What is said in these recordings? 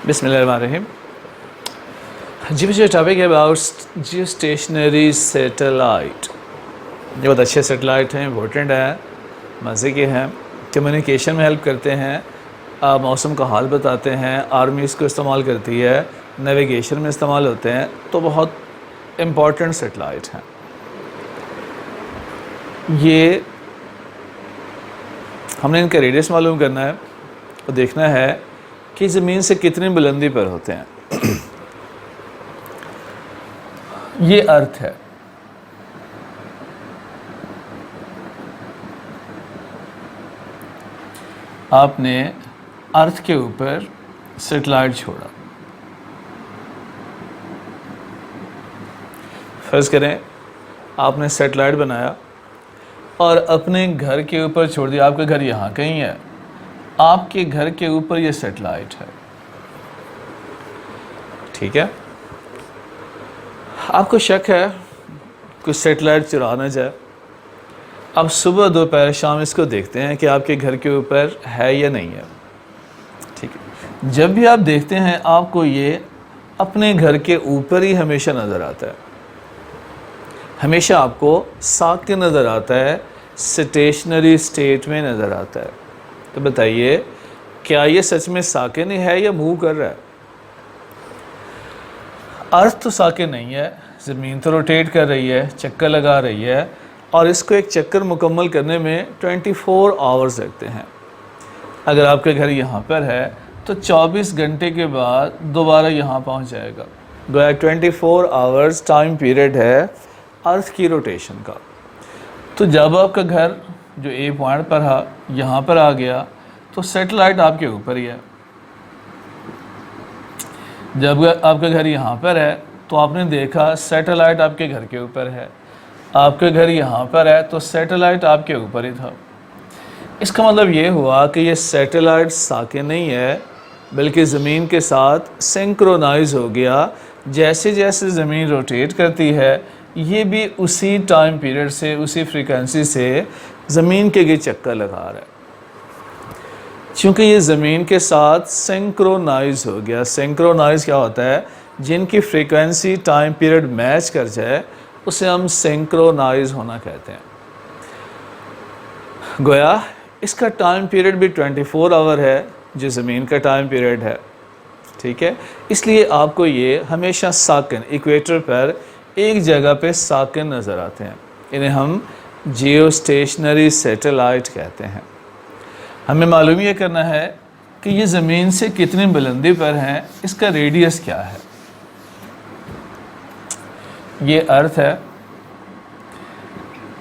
Bismillahirrahmanirrahim. जी topic है about geostationary satellite. ये बहुत अच्छे सैटेलाइट हैं, इम्पोर्टेंट हैं, मज़े के हैं, कम्युनिकेशन में हेल्प करते हैं, मौसम का हाल बताते हैं, आर्मी इसको इस्तेमाल करती है, नेविगेशन में इस्तेमाल होते हैं, तो बहुत इम्पोर्टेंट सैटेलाइट हैं। ये हमने इनका रेडियस मालूम करना है और देखना है कि ज़मीन से कितनी बुलंदी पर होते हैं। ये अर्थ है, आपने अर्थ के ऊपर सैटेलाइट छोड़ा। फर्ज करें आपने सैटेलाइट बनाया और अपने घर के ऊपर छोड़ दिया। आपका घर यहाँ कहीं है, आपके घर के ऊपर ये सैटेलाइट है, ठीक है। आपको शक है कुछ सैटेलाइट चुरा ना जाए। अब सुबह दोपहर शाम इसको देखते हैं कि आपके घर के ऊपर है या नहीं है, ठीक है। जब भी आप देखते हैं आपको ये अपने घर के ऊपर ही हमेशा नज़र आता है, हमेशा आपको साकिन नज़र आता है, स्टेशनरी स्टेट में नज़र आता है। तो बताइए क्या ये सच में साकिन है या मूव कर रहा है? अर्थ तो साकिन नहीं है, ज़मीन तो रोटेट कर रही है, चक्कर लगा रही है, और इसको एक चक्कर मुकम्मल करने में 24 आवर्स लगते हैं। अगर आपका घर यहाँ पर है तो 24 घंटे के बाद दोबारा यहाँ पहुँच जाएगा। गोया 24 आवर्स टाइम पीरियड है अर्थ की रोटेशन का। तो जब आपका घर जो ए पॉइंट पर है यहाँ पर आ गया तो सैटेलाइट आपके ऊपर ही है। जब आपका घर यहाँ पर है तो आपने देखा सैटेलाइट आपके घर के ऊपर है, आपका घर यहाँ पर है तो सैटेलाइट आपके ऊपर ही था। इसका मतलब ये हुआ कि ये सैटेलाइट साकिन नहीं है, बल्कि ज़मीन के साथ सिंक्रोनाइज हो गया। जैसे जैसे ज़मीन रोटेट करती है ये भी उसी टाइम पीरियड से, उसी फ्रीक्वेंसी से ज़मीन के गिर्द चक्कर लगा रहा है। क्योंकि ये ज़मीन के साथ सिंक्रोनाइज हो गया। सिंक्रोनाइज क्या होता है? जिनकी फ्रीक्वेंसी टाइम पीरियड मैच कर जाए उसे हम सिंक्रोनाइज होना कहते हैं। गोया इसका टाइम पीरियड भी 24 आवर है जो ज़मीन का टाइम पीरियड है, ठीक है। इसलिए आपको ये हमेशा साकिन, इक्वेटर पर एक जगह पे साकिन नज़र आते हैं। इन्हें हम जियोस्टेशनरी सैटेलाइट कहते हैं। हमें मालूम ये करना है कि ये ज़मीन से कितनी बुलंदी पर हैं, इसका रेडियस क्या है। ये अर्थ है,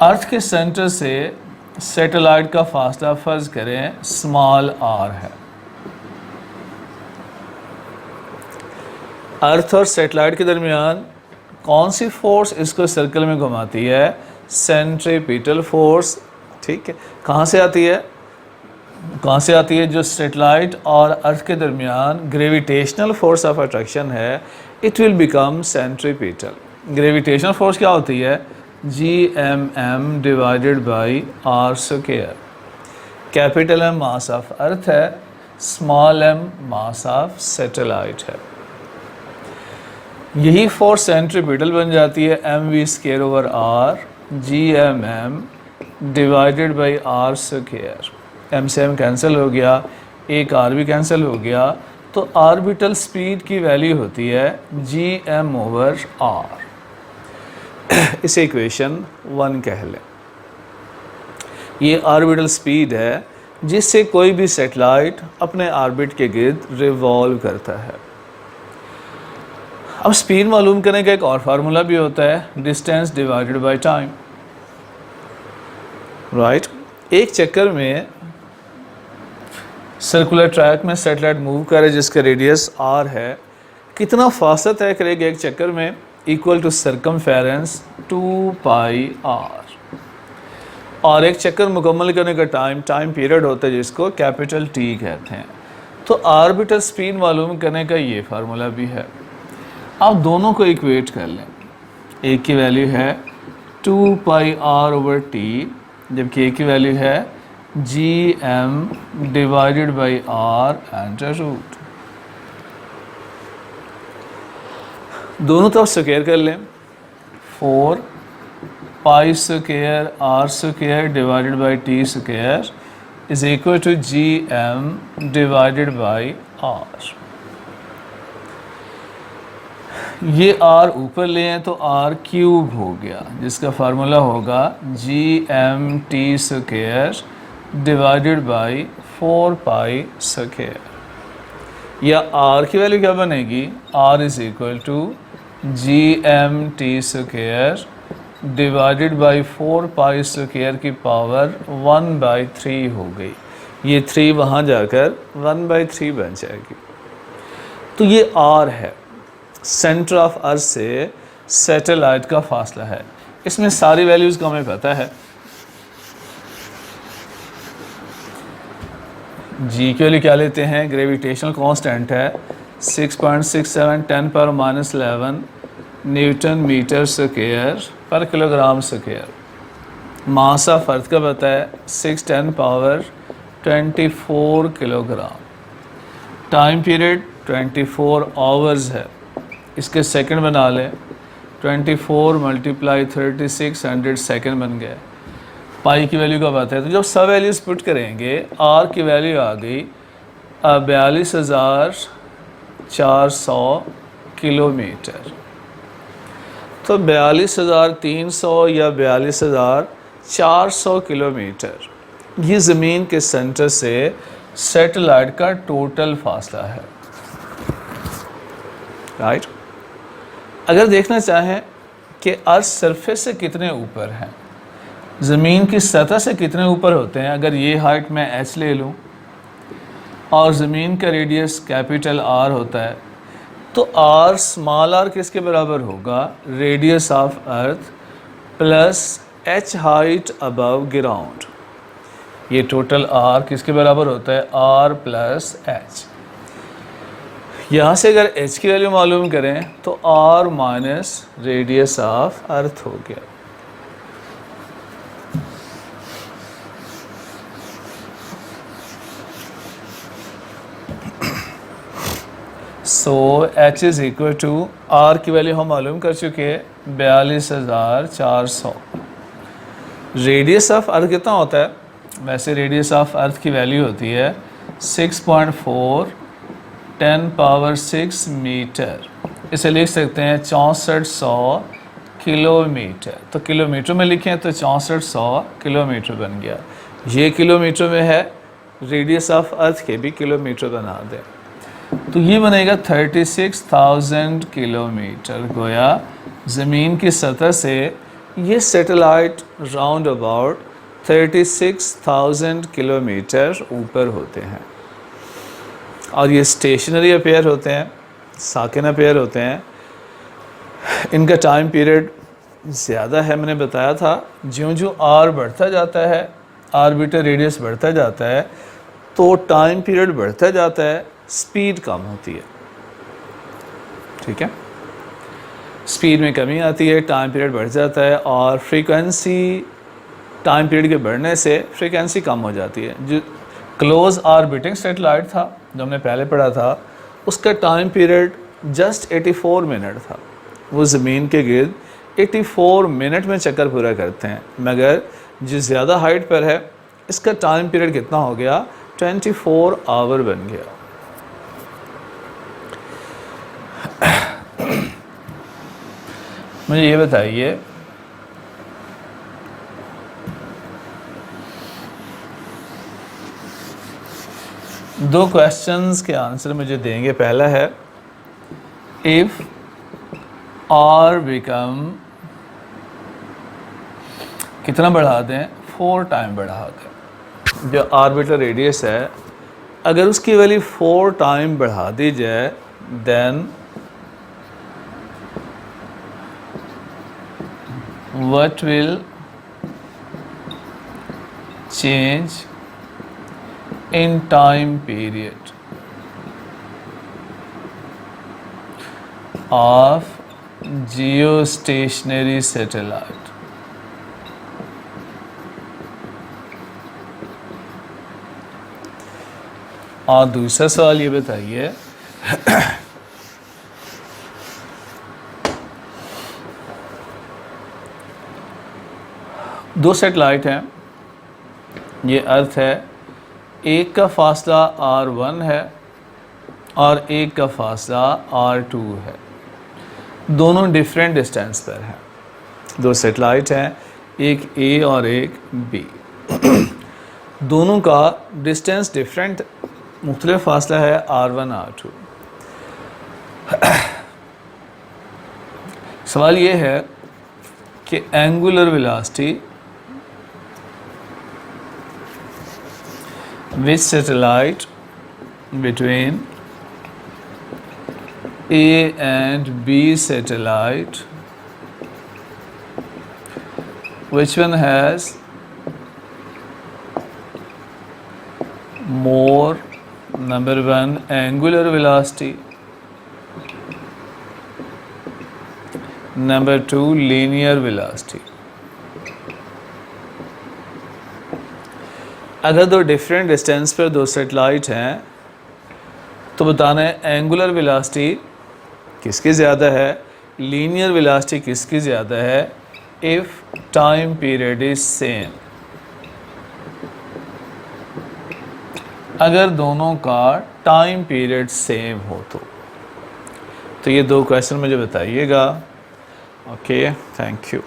अर्थ के सेंटर से सैटेलाइट का फासला फ़र्ज़ करें स्मॉल r है। अर्थ और सैटेलाइट के दरमियान कौन सी फोर्स इसको सर्कल में घुमाती है? सेंट्रीपिटल फोर्स, ठीक है। कहाँ से आती है? जो सैटेलाइट और अर्थ के दरमियान ग्रेविटेशनल फोर्स ऑफ अट्रैक्शन है, it will become centripetal. Gravitational force क्या होती है? GMM divided by r square. Capital M mass of earth है, small m mass of satellite है। यही फोर्स सेंट्रीपिटल बन जाती है mv square over r GMM divided by r square. m से m कैंसिल हो गया, एक r भी कैंसिल हो गया, तो ऑर्बिटल स्पीड की वैल्यू होती है gm ओवर r। इसे इक्वेशन 1 कह लें। ये ऑर्बिटल स्पीड है जिससे कोई भी सैटेलाइट अपने ऑर्बिट के गिर्द रिवॉल्व करता है। अब स्पीड मालूम करने का एक और फार्मूला भी होता है, distance divided by time, right. एक चक्कर में सर्कुलर ट्रैक में सैटेलाइट मूव करे जिसका रेडियस r है, कितना फासला तय करेगा एक चक्कर में? Equal to circumference 2πr। और एक चक्कर मुकम्मल करने का टाइम पीरियड होता है जिसको कैपिटल T कहते हैं। तो ऑर्बिटल स्पीड मालूम करने का ये फार्मूला भी है। आप दोनों को इक्वेट कर लें। एक की वैल्यू है 2πr ओवर T, जबकि एक की वैल्यू है GM divided by R and root. दोनों तरफ स्क्वायर कर लें, 4 pi square R square divided by T square is equal to G M divided by R. ये आर ऊपर ले आए तो आर क्यूब हो गया, जिसका फार्मूला होगा G M T square divided by 4 pi square. या आर की वैल्यू क्या बनेगी, R is equal to G M T square divided by 4 pi square की पावर 1/3 हो गई। ये 3 वहाँ जाकर 1/3 बन जाएगी। तो ये आर है, सेंटर ऑफ अर्थ से सैटेलाइट का फासला है। इसमें सारी वैल्यूज़ का हमें पता है। जी के लिए क्या लेते हैं, ग्रेविटेशनल कांस्टेंट है 6.67 10⁻11 न्यूटन मीटर स्क्वायर पर किलोग्राम स्क्वायर। मास ऑफ अर्थ का पता है 6×10⁻24 किलोग्राम। टाइम पीरियड 24 आवर्स है, इसके सेकंड बना लें, 24 × 3600 सेकंड बन गए। पाई की वैल्यू का पता है, तो जब सब वैल्यूज़ पुट करेंगे आर की वैल्यू आ गई 42,400 किलोमीटर। तो 42,300 या 42,400 किलोमीटर ये ज़मीन के सेंटर से सैटेलाइट का टोटल फासला है, राइट। अगर देखना चाहें कि अर्थ सरफेस से कितने ऊपर हैं, ज़मीन की सतह से कितने ऊपर होते हैं, अगर ये हाइट मैं h ले लूँ और ज़मीन का रेडियस कैपिटल R होता है, तो R स्मॉल r किसके बराबर होगा, radius of earth plus h height above ground. ये टोटल R किसके बराबर होता है, R प्लस h। यहाँ से अगर h की वैल्यू मालूम करें तो R minus radius of earth हो गया। So h is equal to R की वैल्यू हम मालूम कर चुके हैं 42,400। रेडियस ऑफ अर्थ कितना होता है, वैसे रेडियस ऑफ अर्थ की वैल्यू होती है 6.4 10⁻6 मीटर। इसे लिख सकते हैं 6400 किलोमीटर। तो किलोमीटर में लिखें तो 6400 किलोमीटर बन गया। ये किलोमीटर में है, रेडियस ऑफ अर्थ के भी किलोमीटर बना दें तो ये बनेगा 36,000 किलोमीटर। गोया ज़मीन की सतह से ये सैटेलाइट राउंड अबाउट 36,000 किलोमीटर ऊपर होते हैं। और ये स्टेशनरी अपेयर होते हैं, साकिन अपेयर होते हैं। इनका टाइम पीरियड ज़्यादा है, मैंने बताया था। ज्यों-ज्यों आर बढ़ता जाता है, आर्बिटर रेडियस बढ़ता जाता है, तो टाइम पीरियड बढ़ता जाता है, स्पीड कम होती है, ठीक है। स्पीड में कमी आती है, टाइम पीरियड बढ़ जाता है, और फ्रीक्वेंसी टाइम पीरियड के बढ़ने से फ्रीक्वेंसी कम हो जाती है। जो क्लोज ऑर्बिटिंग सैटेलाइट था जो हमने पहले पढ़ा था, उसका टाइम पीरियड जस्ट 84 मिनट था। वो ज़मीन के गिर्द 84 मिनट में चक्कर पूरा करते हैं, मगर जो ज़्यादा हाइट पर है इसका टाइम पीरियड कितना हो गया, 24 आवर बन गया। मुझे ये बताइए, दो क्वेश्चंस के आंसर मुझे देंगे। पहला है इफ़ आर बिकम, कितना बढ़ा दें, 4 टाइम बढ़ा दें। जो आर्बिटर रेडियस है अगर उसकी वैल्यू 4 टाइम बढ़ा दी जाए, then what will change in time period of geostationary satellite? और दूसरा सवाल ये बताइए दो सैटेलाइट हैं, ये अर्थ है, एक का फासला r1 है और एक का फासला r2 है, दोनों डिफरेंट डिस्टेंस पर हैं। दो सैटेलाइट हैं, एक A और एक B, दोनों का डिस्टेंस डिफरेंट, मुख्तलिफ फासला है r1 r2। सवाल ये है कि angular velocity which satellite between A and B satellite, which one has more, number one, angular velocity, number two, linear velocity। अगर दो डिफरेंट डिस्टेंस पर दो सैटेलाइट हैं तो बताना है एंगुलर वेलोसिटी किसकी ज़्यादा है, लीनियर वेलोसिटी किसकी ज़्यादा है, if time period is same. अगर दोनों का टाइम पीरियड सेम हो तो ये दो क्वेश्चन मुझे बताइएगा। Okay, thank you.